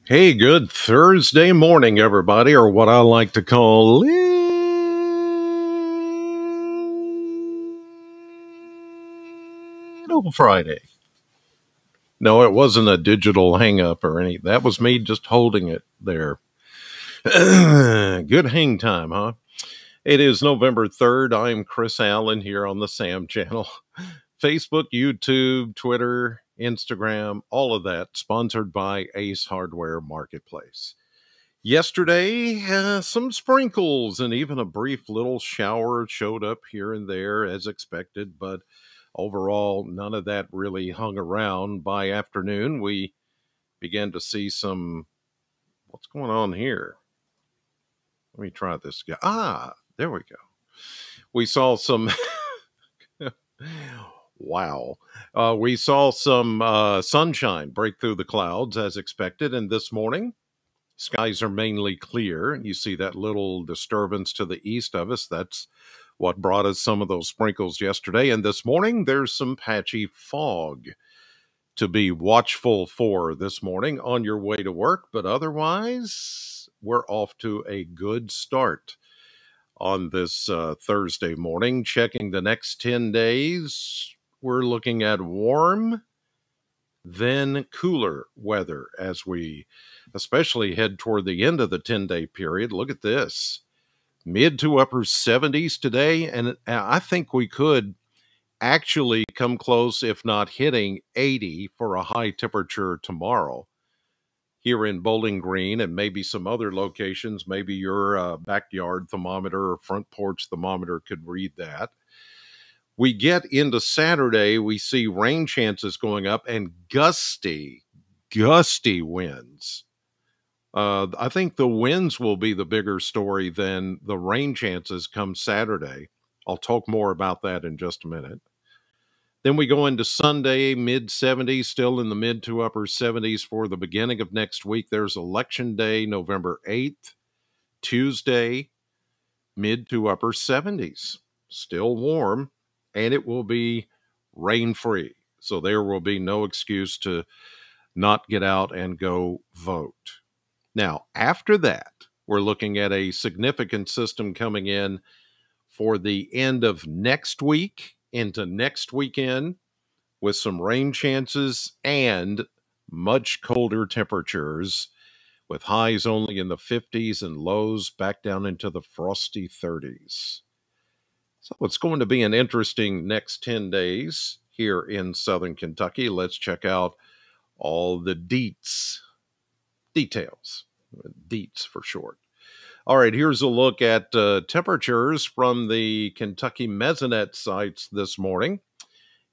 Hey, good Thursday morning, everybody, or what I like to call Little Friday. No, it wasn't a digital hang up or any. That was me just holding it there. Good hang time, huh? It is November 3rd. I'm Chris Allen here on the Sam channel. Facebook, YouTube, Twitter, Instagram, all of that sponsored by Ace Hardware Marketplace. Yesterday, some sprinkles and even a brief little shower showed up here and there as expected, but overall, none of that really hung around. By afternoon, we began to see some, what's going on here? Let me try this guy. There we go. We saw some, wow. We saw some sunshine break through the clouds as expected, and this morning, skies are mainly clear. You see that little disturbance to the east of us. That's what brought us some of those sprinkles yesterday. And this morning, there's some patchy fog to be watchful for this morning on your way to work. But otherwise, we're off to a good start on this Thursday morning. Checking the next 10 days, we're looking at warm, then cooler weather as we especially head toward the end of the 10-day period. Look at this. Mid to upper 70s today, and I think we could actually come close, if not hitting 80 for a high temperature tomorrow here in Bowling Green and maybe some other locations. Maybe your backyard thermometer or front porch thermometer could read that. We get into Saturday, we see rain chances going up and gusty winds. I think the winds will be the bigger story than the rain chances come Saturday. I'll talk more about that in just a minute. Then we go into Sunday, mid 70s, still in the mid to upper 70s for the beginning of next week. There's Election Day, November 8th, Tuesday, mid to upper 70s. Still warm, and it will be rain-free. So there will be no excuse to not get out and go vote. Now, after that, we're looking at a significant system coming in for the end of next week into next weekend with some rain chances and much colder temperatures with highs only in the 50s and lows back down into the frosty 30s. So it's going to be an interesting next 10 days here in Southern Kentucky. Let's check out all the details. Deets for short. All right, here's a look at temperatures from the Kentucky Mesonet sites this morning.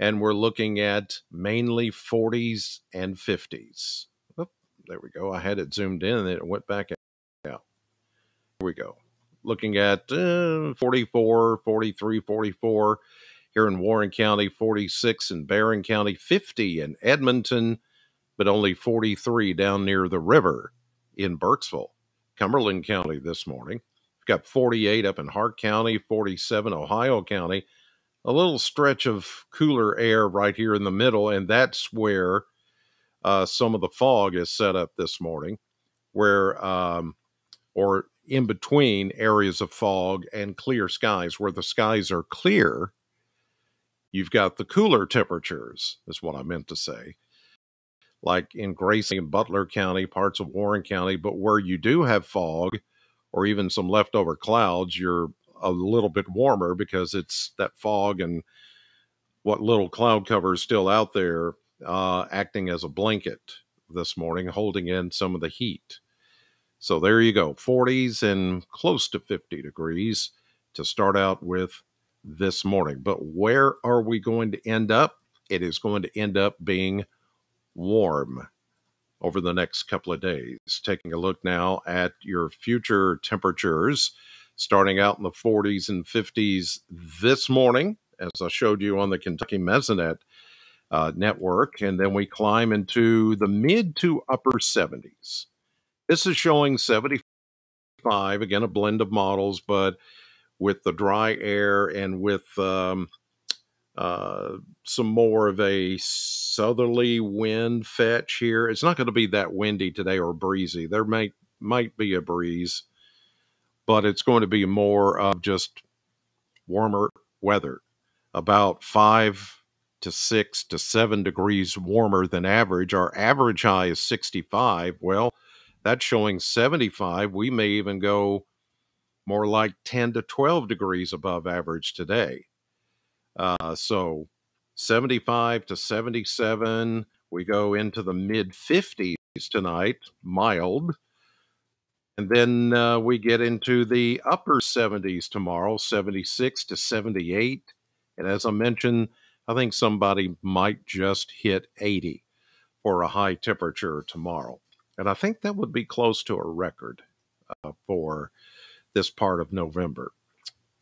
And we're looking at mainly 40s and 50s. Oh, there we go. I had it zoomed in and then it went back out. Here we go. Looking at 44, 43, 44 here in Warren County, 46 in Barron County, 50 in Edmonton, but only 43 down near the river in Burkesville, Cumberland County this morning. We've got 48 up in Hart County, 47 Ohio County. A little stretch of cooler air right here in the middle, and that's where some of the fog is set up this morning, where or in between areas of fog and clear skies. Where the skies are clear, you've got the cooler temperatures, is what I meant to say, like in Gracie and Butler County, parts of Warren County. But where you do have fog or even some leftover clouds, you're a little bit warmer because it's that fog and what little cloud cover is still out there acting as a blanket this morning, holding in some of the heat. So there you go, 40s and close to 50 degrees to start out with this morning. But where are we going to end up? It is going to end up being warm over the next couple of days. Taking a look now at your future temperatures, starting out in the 40s and 50s this morning, as I showed you on the Kentucky Mesonet network, and then we climb into the mid to upper 70s. This is showing 75, again, a blend of models, but with the dry air and with Uh, some more of a southerly wind fetch here. It's not going to be that windy today or breezy. There might be a breeze, but it's going to be more of just warmer weather, about 5 to 6 to 7 degrees warmer than average. Our average high is 65. Well, that's showing 75. We may even go more like 10 to 12 degrees above average today. So 75 to 77. We go into the mid 50s tonight, mild. And then we get into the upper 70s tomorrow, 76 to 78. And as I mentioned, I think somebody might just hit 80 for a high temperature tomorrow. And I think that would be close to a record for this part of November.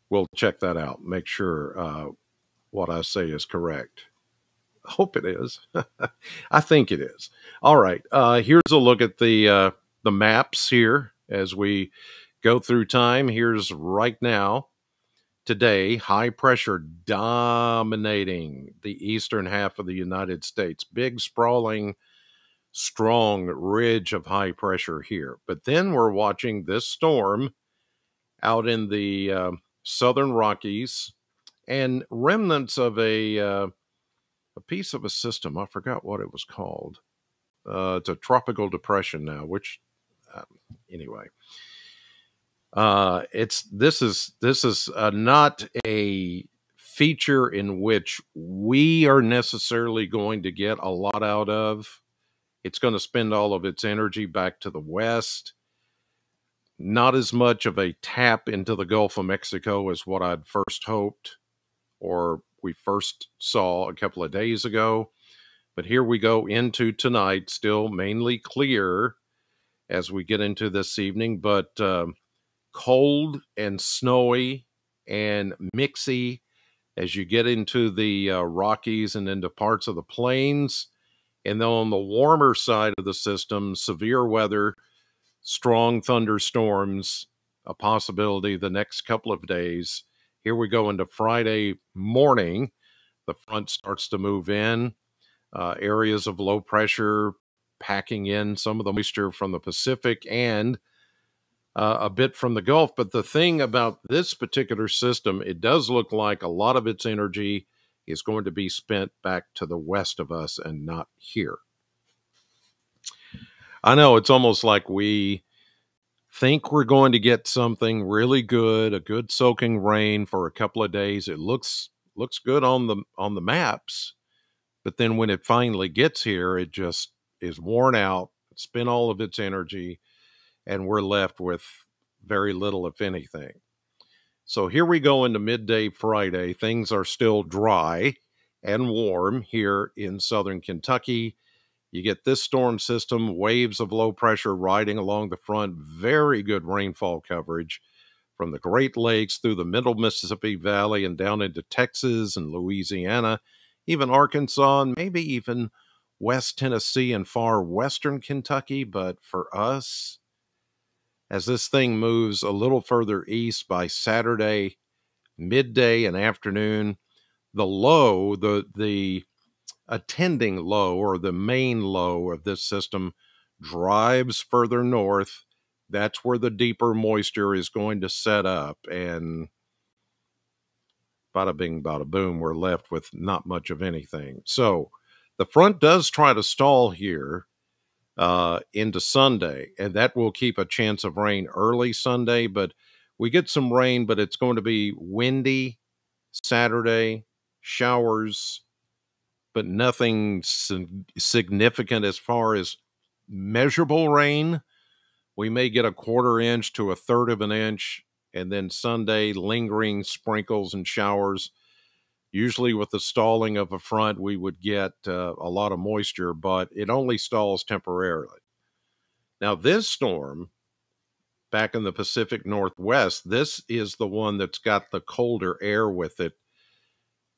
We'll check that out, make sure what I say is correct. I hope it is. I think it is. All right. Here's a look at the maps here as we go through time. Here's right now, today, high pressure dominating the eastern half of the United States. Big, sprawling, strong ridge of high pressure here. But then we're watching this storm out in the southern Rockies and remnants of a piece of a system. I forgot what it was called. It's a tropical depression now, which uh, anyway, it's this is not a feature in which we are necessarily going to get a lot out of. It's going to spend all of its energy back to the west. Not as much of a tap into the Gulf of Mexico as what I'd first hoped or we first saw a couple of days ago. But here we go into tonight, still mainly clear as we get into this evening, but cold and snowy and mixy as you get into the Rockies and into parts of the plains. And then on the warmer side of the system, severe weather, strong thunderstorms, a possibility the next couple of days. Here we go into Friday morning. The front starts to move in. Areas of low pressure packing in some of the moisture from the Pacific and a bit from the Gulf. But the thing about this particular system, it does look like a lot of its energy is going to be spent back to the west of us and not here. I know it's almost like we think we're going to get something really good, a good soaking rain for a couple of days. It looks good on the maps, but then when it finally gets here, it just is worn out, spent all of its energy, and we're left with very little, if anything. So here we go into midday Friday. Things are still dry and warm here in southern Kentucky. You get this storm system, waves of low pressure riding along the front, very good rainfall coverage from the Great Lakes through the middle Mississippi Valley and down into Texas and Louisiana, even Arkansas, and maybe even West Tennessee and far western Kentucky. But for us, as this thing moves a little further east by Saturday, midday and afternoon, the low, the attending low or the main low of this system drives further north. That's where the deeper moisture is going to set up. And bada bing, bada boom, we're left with not much of anything. So the front does try to stall here into Sunday, and that will keep a chance of rain early Sunday. But we get some rain, but it's going to be windy Saturday, showers, but nothing significant as far as measurable rain. We may get a quarter inch to a third of an inch, and then Sunday, lingering sprinkles and showers. Usually with the stalling of a front, we would get a lot of moisture, but it only stalls temporarily. Now, this storm back in the Pacific Northwest, this is the one that's got the colder air with it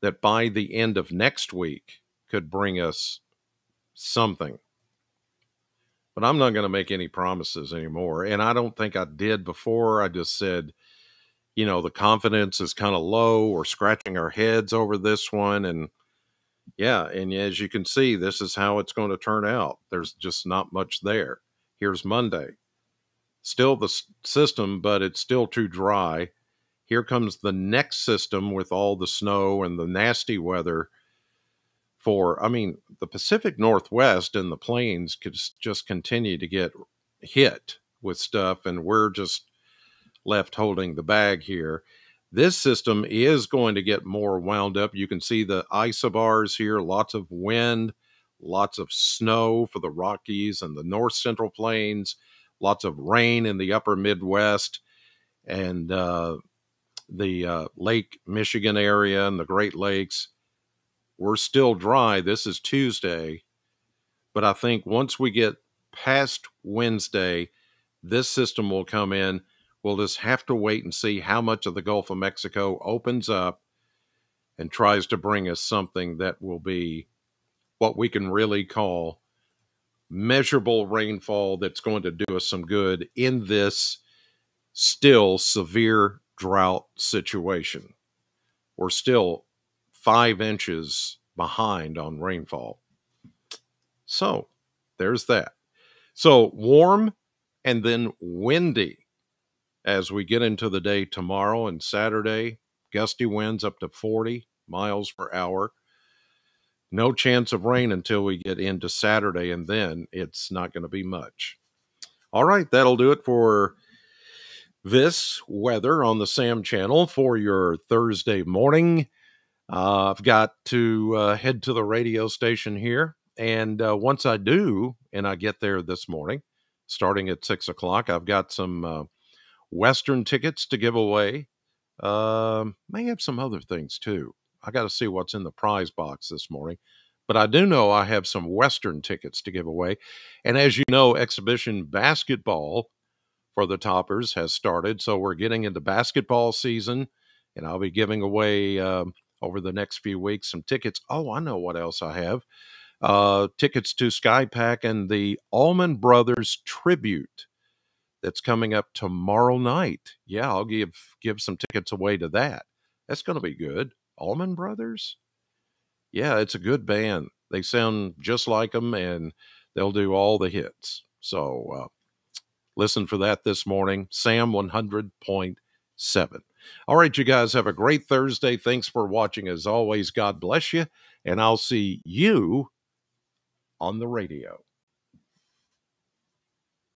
that by the end of next week could bring us something. But I'm not going to make any promises anymore. And I don't think I did before. I just said, the confidence is kind of low. We're scratching our heads over this one. And yeah, and as you can see, this is how it's going to turn out. There's just not much there. Here's Monday. Still the system, but it's still too dry. Here comes the next system with all the snow and the nasty weather the Pacific Northwest and the plains could just continue to get hit with stuff, and we're just left holding the bag here. This system is going to get more wound up. You can see the isobars here, lots of wind, lots of snow for the Rockies and the North Central Plains, lots of rain in the upper Midwest and the Lake Michigan area and the Great Lakes. We're still dry. This is Tuesday, but I think once we get past Wednesday, this system will come in. We'll just have to wait and see how much of the Gulf of Mexico opens up and tries to bring us something that will be what we can really call measurable rainfall that's going to do us some good in this still severe drought situation. We're still 5 inches behind on rainfall. So there's that. So warm and then windy as we get into the day tomorrow and Saturday. Gusty winds up to 40 miles per hour. No chance of rain until we get into Saturday, and then it's not going to be much. All right, that'll do it for this weather on the Sam channel for your Thursday morning. I've got to head to the radio station here. And once I do, and I get there this morning, starting at 6 o'clock, I've got some Western tickets to give away. May have some other things too. I got to see what's in the prize box this morning. But I do know I have some Western tickets to give away. And as you know, exhibition basketball for the Toppers has started. So we're getting into basketball season, and I'll be giving away over the next few weeks some tickets. Oh, I know what else I have. Tickets to Sky Pack and the Allman Brothers tribute that's coming up tomorrow night. Yeah, I'll give some tickets away to that. That's going to be good. Allman Brothers? Yeah, it's a good band. They sound just like them, and they'll do all the hits. So listen for that this morning. Sam 100.7. All right, you guys have a great Thursday. Thanks for watching. As always, God bless you, and I'll see you on the radio.